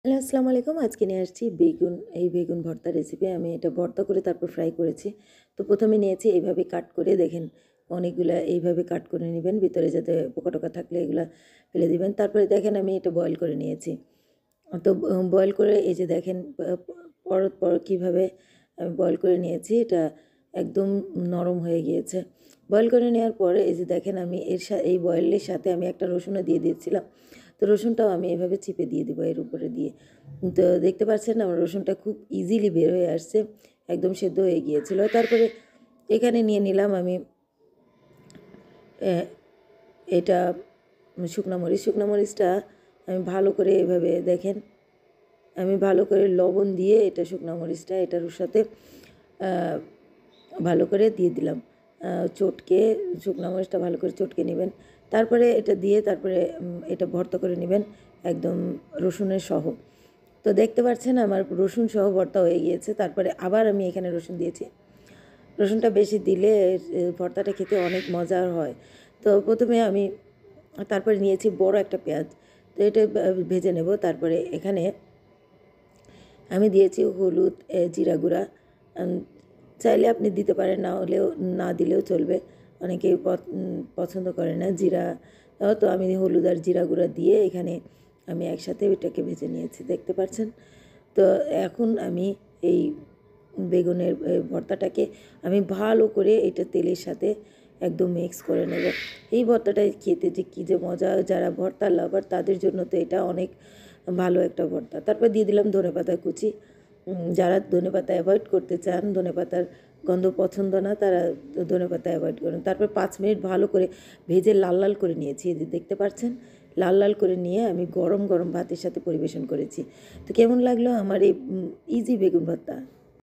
Hello, আসসালামু আলাইকুম। আজকে নিয়ে আসছি বেগুন। এই বেগুন ভর্তা রেসিপি। আমি এটা ভর্তা করে তারপর ফ্রাই করেছি। তো ১ম এ নিয়েছি এইভাবে কাট করে দেখেন অনেকগুলা এইভাবে কাট করে নিবেন। ভিতরে যাতে পোকা-টোকা থাকলে এগুলা ফেলে দিবেন। তারপরে দেখেন আমি এটা বয়েল করে নিয়েছি। তো বয়েল করে এই যে দেখেন পরত কীভাবে আমি বয়েল করে নিয়েছি। এটা একদম নরম হয়ে গিয়েছে। বয়েল করে নেওয়ার পরে এই যে দেখেন আমি এই বয়েলের সাথে আমি একটা রসুনও দিয়ে দিয়েছিলাম। তো রসুনটাও আমি এভাবে চিপে দিয়ে দেবো এর উপরে দিয়ে। তো দেখতে পাচ্ছেন আমার রসুনটা খুব ইজিলি বের হয়ে আসছে। একদম সেদ্ধ হয়ে গিয়েছিল। তারপরে এখানে নিয়ে নিলাম আমি অ্যা এটা শুকনা মরিচ। শুকনা মরিচটা আমি ভালো করে এভাবে দেখেন আমি ভালো করে লবণ দিয়ে এটা শুকনা মরিচটা এটার সাথে আ ভালো করে দিয়ে দিলাম। চটকে শুকনা মরিচটা ভালো করে চটকে নিবেন। তারপরে এটা দিয়ে তারপরে এটা ভর্তা করে নিবেন একদম রসুনের সহ। তো দেখতে পাচ্ছেন আমার রসুন সহ ভর্তা হয়ে গিয়েছে। তারপরে আবার আমি এখানে রসুন দিয়েছি। রসুনটা বেশি দিলে ভর্তাটা খেতে অনেক মজার হয়। তো ১ম এ আমি তারপরে নিয়েছি বড় একটা পেঁয়াজ। তো এটা ভেজে নেব। তারপরে এখানে আমি দিয়েছি হলুদ, জিরা গুঁড়া। আম চাইলে আপনি দিতে পারেন, না হলেও না দিলেও চলবে। অনেকেই পছন্দ করে না জিরা। তো আমি হলুদ আর জিরা গুঁড়া দিয়ে এখানে আমি একসাথে এটাকে ভেজে নিয়েছি। দেখতে পাচ্ছেন? তো এখন আমি এই বেগুনের ভর্তাটাকে আমি ভালো করে এটা তেলের সাথে একদম মিক্স করে নেব। এই ভর্তাটা খেতে যে কী যে মজা! যারা ভর্তা লাভার তাদের জন্য তো এটা অনেক ভালো একটা ভর্তা। তারপর দিয়ে দিলাম ধনেপাতা কুচি। যারা ধনেপাতা অ্যাভয়েড করতে চান, ধনেপাতার গন্ধ পছন্দ না, তারা ধনেপাতা অ্যাভয়েড করুন। তারপর ৫ মিনিট ভালো করে ভেজে লাল, লাল করে নিয়েছি। এই যে দেখতে পাচ্ছেন? লাল, লাল করে নিয়ে আমি গরম, গরম ভাতের সাথে পরিবেশন করেছি। তো কেমন লাগলো আমার এই ইজি বেগুন ভর্তা?